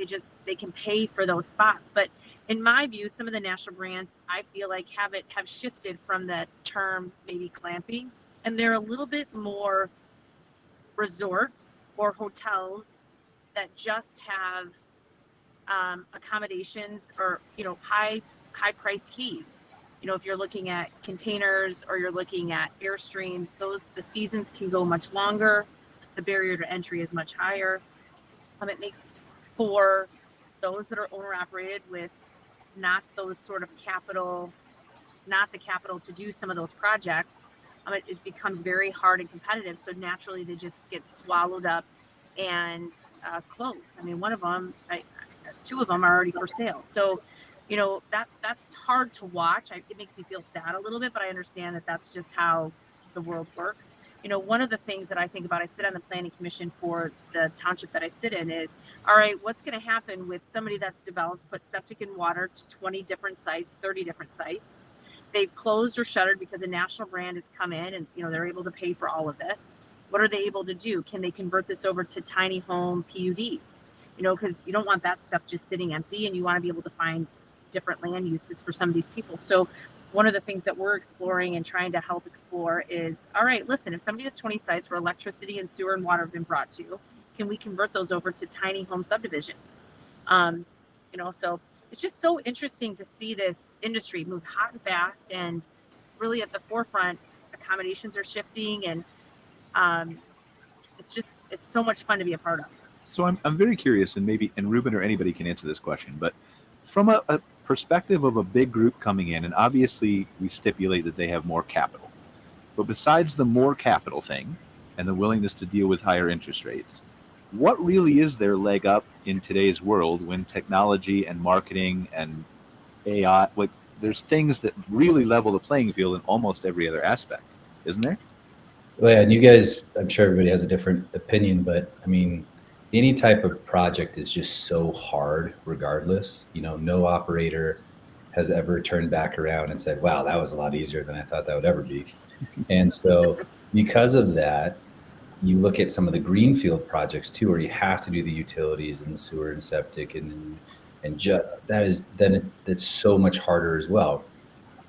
They can pay for those spots. But in my view, some of the national brands, I feel like have shifted from the term maybe glamping, and they're a little bit more resorts or hotels that just have accommodations or, high price keys. If you're looking at containers or you're looking at Airstreams, the seasons can go much longer. The barrier to entry is much higher. It makes for those that are owner operated with not those sort of capital, not the capital to do some of those projects, it becomes very hard and competitive. So naturally, they just get swallowed up and close. I mean, one of them, two of them are already for sale. So, you know, that's hard to watch. It makes me feel sad a little bit, but I understand that that's just how the world works. You know, one of the things that I think about, I sit on the planning commission for the township that I sit in, is, all right, what's going to happen with somebody that's developed, put septic and water to 20 different sites, 30 different sites. They've closed or shuttered because a national brand has come in and, you know, they're able to pay for all of this. What are they able to do? Can they convert this over to tiny home PUDs? You know, because you don't want that stuff just sitting empty, and you want to be able to find different land uses for some of these people. So one of the things that we're exploring and trying to help explore is, all right, listen, if somebody has 20 sites where electricity and sewer and water have been brought to, can we convert those over to tiny home subdivisions? You know, so it's just so interesting to see this industry move hot and fast, and really at the forefront. Accommodations are shifting, and it's so much fun to be a part of. So I'm very curious, and Ruben or anybody can answer this question, but from a perspective of a big group coming in, and obviously we stipulate that they have more capital, but besides the more capital thing and the willingness to deal with higher interest rates, what really is their leg up in today's world when technology and marketing and AI, like, there's things that really level the playing field in almost every other aspect, isn't there? Well, yeah, and you guys, I'm sure everybody has a different opinion, but I mean, any type of project is just so hard regardless. You know, no operator has ever turned back around and said, wow, that was a lot easier than I thought that would ever be. And so because of that, you look at some of the greenfield projects too, where you have to do the utilities and sewer and septic that's so much harder as well.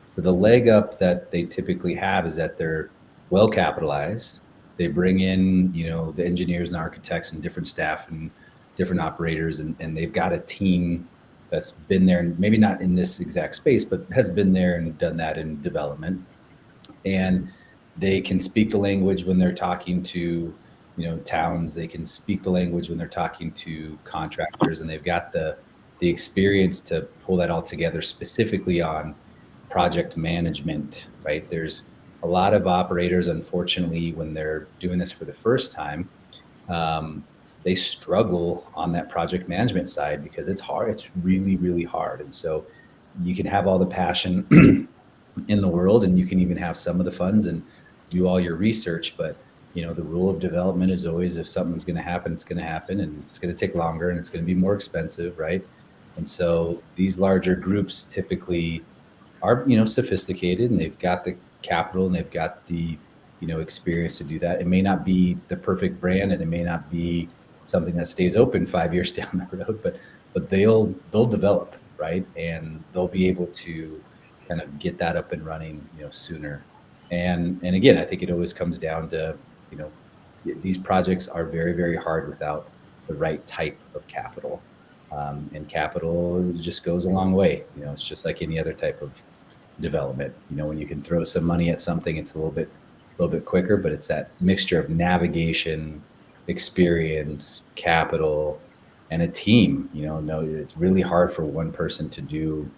So the leg up that they typically have is that they're well capitalized. They bring in, you know, the engineers and architects and different staff and different operators, and they've got a team that's been there, and maybe not in this exact space, but has been there and done that in development. And they can speak the language when they're talking to, you know, towns. They can speak the language when they're talking to contractors, and they've got the experience to pull that all together specifically on project management, right? There's a lot of operators, unfortunately, when they're doing this for the first time, they struggle on that project management side because it's hard. It's really, really hard. And so you can have all the passion in the world, and you can even have some of the funds and do all your research. But, you know, the rule of development is always, if something's going to happen, it's going to happen, and it's going to take longer, and it's going to be more expensive, right? And so these larger groups typically are, you know, sophisticated, and they've got the capital, and they've got the, you know, experience to do that. It may not be the perfect brand, and it may not be something that stays open 5 years down the road, but they'll develop, right? And they'll be able to kind of get that up and running, you know, sooner. And again, I think it always comes down to, you know, these projects are very, very hard without the right type of capital. And capital just goes a long way. You know, it's just like any other type of development. You know, when you can throw some money at something, it's a little bit quicker, but it's that mixture of navigation, experience, capital, and a team. You know, no, it's really hard for one person to do,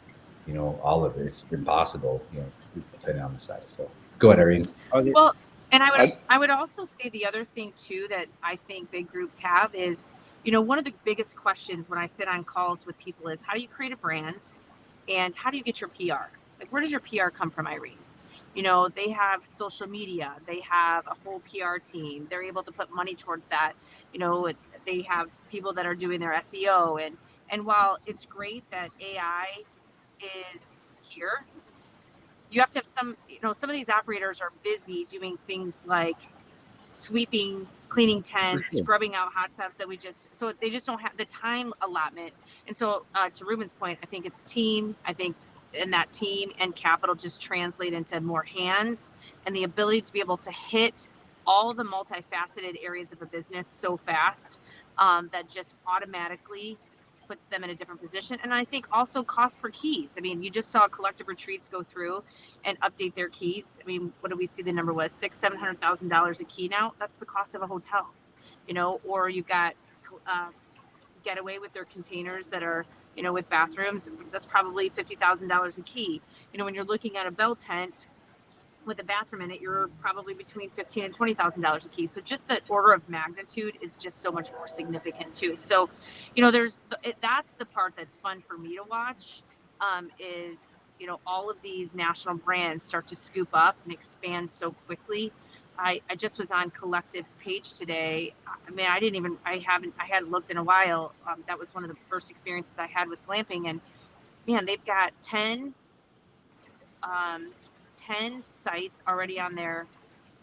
you know, all of it. It's impossible, you know, depending on the size. So go ahead, Irene. Well, and I would also say the other thing too that I think big groups have is, you know, one of the biggest questions when I sit on calls with people is, how do you create a brand, and how do you get your PR? Like, where does your PR come from, Irene? You know, they have social media, they have a whole PR team. They're able to put money towards that. You know, they have people that are doing their SEO. And while it's great that AI is here, you have to have some, you know, some of these operators are busy doing things like sweeping, cleaning tents, scrubbing out hot tubs so they just don't have the time allotment. And so to Ruben's point, I think it's team. I think and that team and capital just translate into more hands and the ability to be able to hit all the multifaceted areas of a business so fast that just automatically puts them in a different position. And I think also cost per keys. I mean, you just saw Collective Retreats go through and update their keys. I mean, what did we see the number was? $600,000-$700,000 a key now. That's the cost of a hotel, you know. Or you've got Getaway with their containers that are with bathrooms, that's probably $50,000 a key. When you're looking at a bell tent with a bathroom in it, you're probably between $15,000 and $20,000 a key. So just the order of magnitude is just so much more significant too. So, that's the part that's fun for me to watch, is, all of these national brands start to scoop up and expand so quickly. I just was on Collective's page today. I mean, I hadn't looked in a while. That was one of the first experiences I had with glamping, and man, they've got 10 sites already on their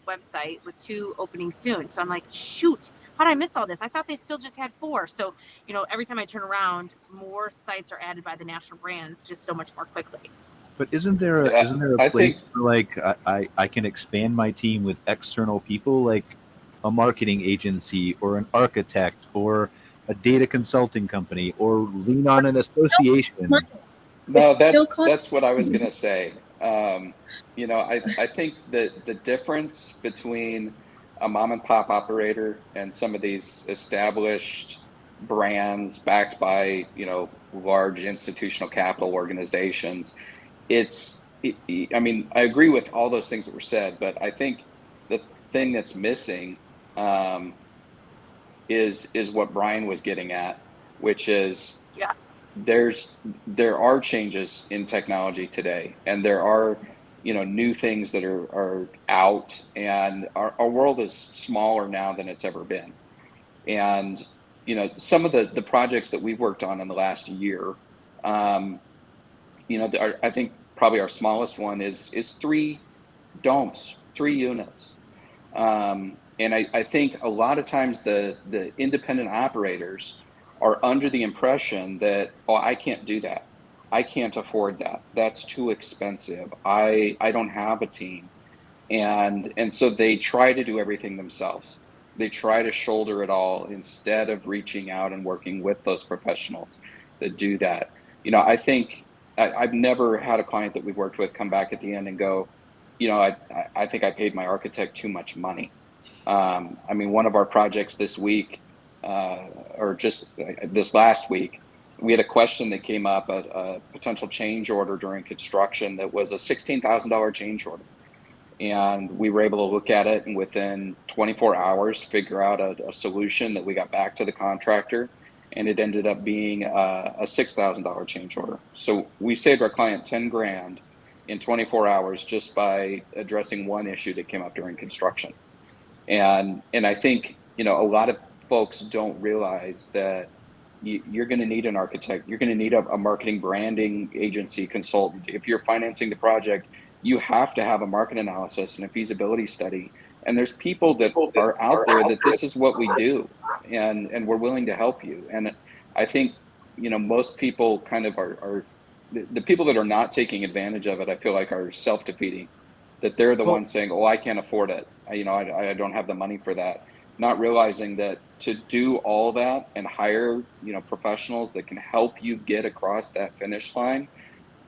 website with 2 opening soon. So I'm like, shoot, how did I miss all this? I thought they still just had 4. So, every time I turn around, more sites are added by the national brands just so much more quickly. But isn't there a place where, like, I can expand my team with external people, like a marketing agency or an architect or a data consulting company, or lean on an association? No, that's what I was going to say. I think that the difference between a mom and pop operator and some of these established brands backed by, large institutional capital organizations, I mean, I agree with all those things that were said, but I think the thing that's missing is what Brian was getting at, which is, there are changes in technology today, and there are, new things that are out, and our world is smaller now than it's ever been. And, some of the projects that we've worked on in the last year, I think probably our smallest one is 3 domes, 3 units. And I think a lot of times the independent operators are under the impression that, oh, I can't do that. I can't afford that. That's too expensive. I don't have a team. And so they try to do everything themselves. They try to shoulder it all instead of reaching out and working with those professionals that do that. I think I've never had a client that we've worked with come back at the end and go, I think I paid my architect too much money. I mean, one of our projects this week, or just this last week, we had a question that came up, a potential change order during construction that was a $16,000 change order. And we were able to look at it and within 24 hours figure out a solution that we got back to the contractor, and it ended up being a $6,000 change order. So we saved our client 10 grand in 24 hours just by addressing one issue that came up during construction. And I think, a lot of folks don't realize that you're going to need an architect. You're going to need a marketing branding agency consultant. If you're financing the project, you have to have a market analysis and a feasibility study. And there's people that are out there that this is what we do, and we're willing to help you. And I think, most people kind of are the people that are not taking advantage of it, I feel like, are self-defeating, that they're the ones saying, oh, I can't afford it. I don't have the money for that. Not realizing that to do all that and hire, professionals that can help you get across that finish line,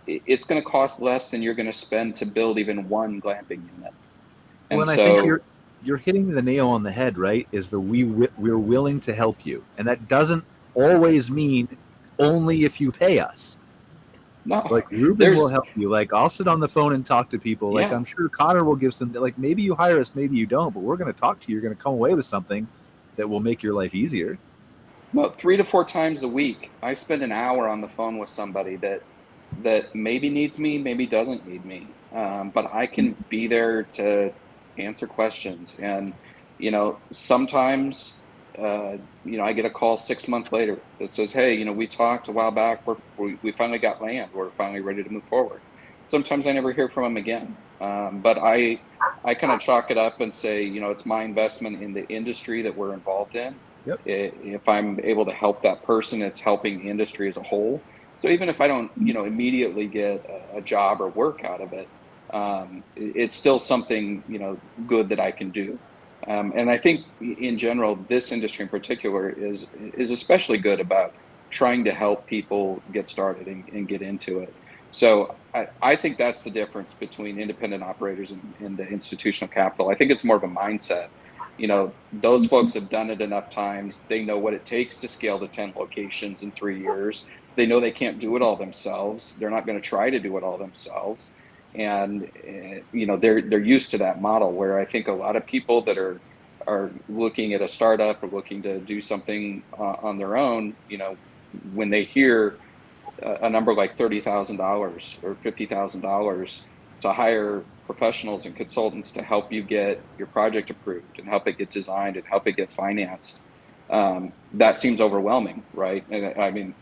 it's going to cost less than you're going to spend to build even one glamping unit. And I think you're hitting the nail on the head, right? Is we're willing to help you, and that doesn't always mean only if you pay us. No, like Ruben will help you. Like, I'll sit on the phone and talk to people. Like, I'm sure Connor will give some. Like, maybe you hire us, maybe you don't, but we're going to talk to you. You're going to come away with something that will make your life easier. Well, 3 to 4 times a week, I spend an hour on the phone with somebody that maybe needs me, maybe doesn't need me, but I can be there to answer questions. And sometimes I get a call 6 months later that says, hey, we talked a while back, we finally got land, we're finally ready to move forward. Sometimes I never hear from them again, but I kind of chalk it up and say, it's my investment in the industry that we're involved in. Yep. If I'm able to help that person, it's helping the industry as a whole. So even if I don't, immediately get a job or work out of it, it's still something, good that I can do. And I think in general, this industry in particular is especially good about trying to help people get started and get into it. So I think that's the difference between independent operators and the institutional capital. I think it's more of a mindset. Those folks have done it enough times. They know what it takes to scale to 10 locations in 3 years. they know they can't do it all themselves. They're not going to try to do it all themselves. And, they're used to that model, where I think a lot of people that are looking at a startup or looking to do something on their own, when they hear a number like $30,000 or $50,000 to hire professionals and consultants to help you get your project approved and help it get designed and help it get financed, that seems overwhelming, right? And I mean,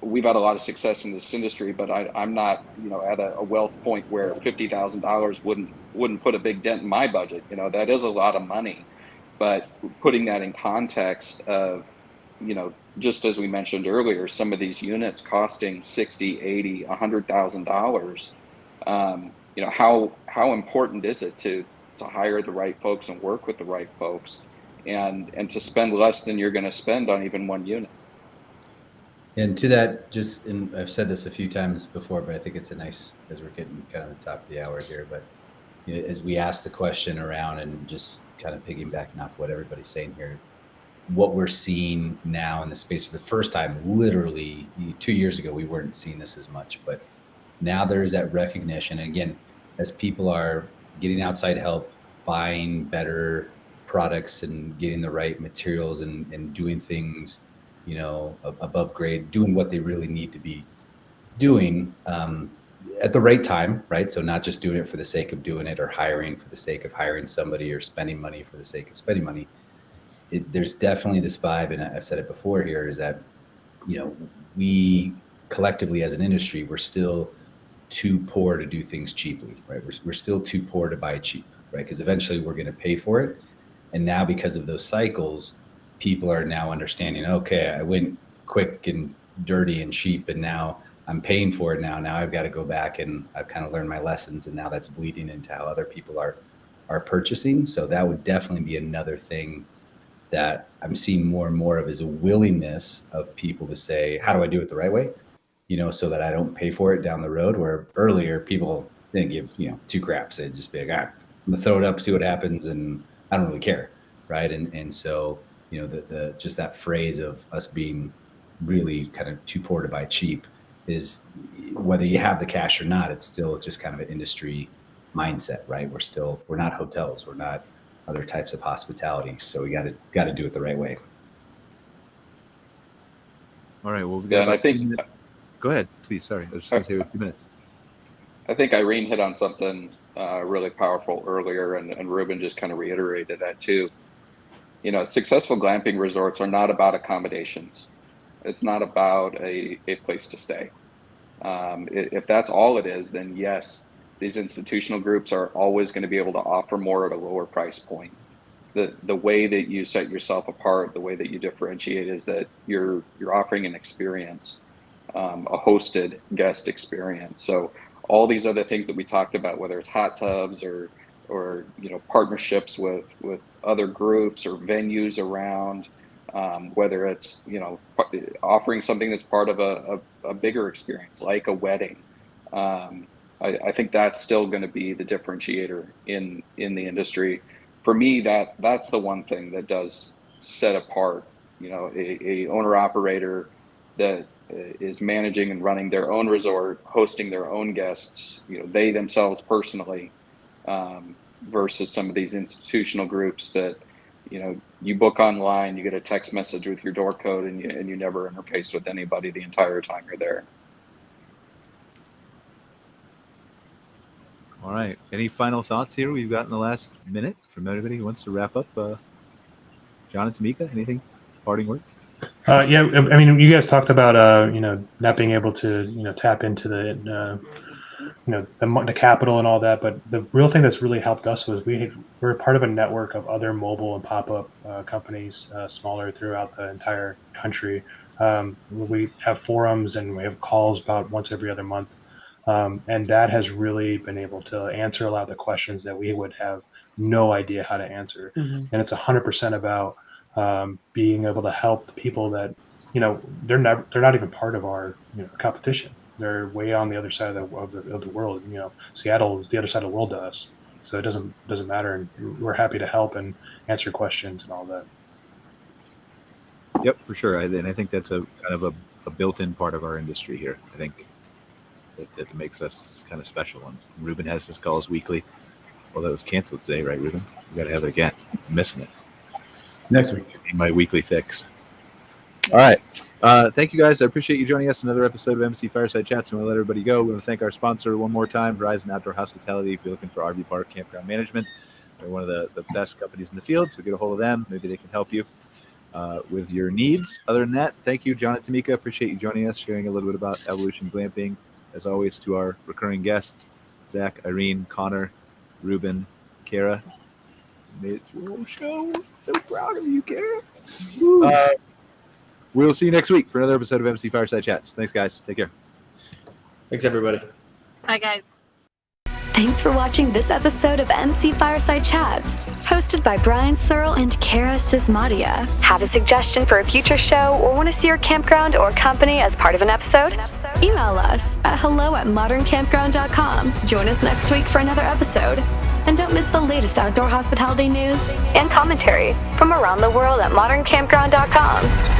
we've had a lot of success in this industry, but I'm not, at a wealth point where $50,000 wouldn't put a big dent in my budget. That is a lot of money, but putting that in context of, just as we mentioned earlier, some of these units costing $60, $80, $100,000. How important is it to hire the right folks and work with the right folks, and to spend less than you're going to spend on even one unit? And to that, and I've said this a few times before, but I think it's a nice, as we're getting kind of the top of the hour here, but as we ask the question around and just kind of piggybacking off what everybody's saying here, what we're seeing now in the space for the first time, literally 2 years ago, we weren't seeing this as much, but now there is that recognition. Again, as people are getting outside help, buying better products and getting the right materials and doing things, above grade, doing what they really need to be doing at the right time, right? So not just doing it for the sake of doing it, or hiring for the sake of hiring somebody, or spending money for the sake of spending money. There's definitely this vibe, and I've said it before here, is that, we collectively as an industry, we're still too poor to do things cheaply, right? We're still too poor to buy cheap, right? Because eventually we're going to pay for it. And now, because of those cycles, people are now understanding, okay, I went quick and dirty and cheap, and now I'm paying for it now. Now I've got to go back, and I've kind of learned my lessons, and now that's bleeding into how other people are purchasing. So that would definitely be another thing that I'm seeing more and more of, is a willingness of people to say, how do I do it the right way? So that I don't pay for it down the road, where earlier people didn't give, two craps. They'd just be like, I'm gonna throw it up, see what happens, and I don't really care. Right. And so, the just that phrase of us being really kind of too poor to buy cheap is, whether you have the cash or not, it's still just kind of an industry mindset, right? We're not hotels, we're not other types of hospitality. So we got to do it the right way. All right. Well, and I think, go ahead, please. Sorry. I was just going to say a few minutes. I think Irene hit on something really powerful earlier, and Ruben just kind of reiterated that too. Successful glamping resorts are not about accommodations. It's not about a place to stay. If that's all it is, then yes, these institutional groups are always going to be able to offer more at a lower price point. The way that you set yourself apart, the way that you differentiate, is that you're offering an experience, a hosted guest experience. So all these other things that we talked about, whether it's hot tubs or partnerships with other groups or venues around, whether it's offering something that's part of a bigger experience like a wedding, I think that's still going to be the differentiator in the industry. For me, that's the one thing that does set apart, a owner operator that is managing and running their own resort, hosting their own guests, they themselves personally, versus some of these institutional groups that, you book online, you get a text message with your door code, and you never interface with anybody the entire time you're there. All right. Any final thoughts here we've got in the last minute from anybody who wants to wrap up? John and Tameika, anything? Parting words? Yeah, I mean, you guys talked about not being able to tap into the the capital and all that, but the real thing that's really helped us was we're part of a network of other mobile and pop-up companies, smaller, throughout the entire country. We have forums and we have calls about once every other month, and that has really been able to answer a lot of the questions that we would have no idea how to answer. Mm-hmm. And it's 100% about being able to help the people that they're not even part of our competition. They're way on the other side of the world. Seattle is the other side of the world to us, so it doesn't matter. And we're happy to help and answer questions and all that. Yep, for sure. And I think that's a kind of a a built-in part of our industry here. I think that makes us kind of special. And Ruben has his calls weekly. Well, that was canceled today, right, Ruben? We got to have it again. I'm missing it. Next week. My weekly fix. All right. Thank you, guys. I appreciate you joining us in another episode of MC Fireside Chats. And we'll let everybody go. We want to thank our sponsor one more time, Verizon Outdoor Hospitality. If you're looking for RV park campground management, they're one of the best companies in the field. So get a hold of them. Maybe they can help you with your needs. Other than that, thank you, John and Tameika. Appreciate you joining us, sharing a little bit about Evolution Glamping. As always, to our recurring guests, Zach, Irene, Connor, Ruben, Kara. Made it through the whole show. So proud of you, Kara. We'll see you next week for another episode of MC Fireside Chats. Thanks, guys. Take care. Thanks, everybody. Hi, guys. Thanks for watching this episode of MC Fireside Chats, hosted by Brian Searle and Kara Sismadia. Have a suggestion for a future show or want to see your campground or company as part of an episode? Email us at hello@moderncampground.com. Join us next week for another episode. And don't miss the latest outdoor hospitality news and commentary from around the world at moderncampground.com.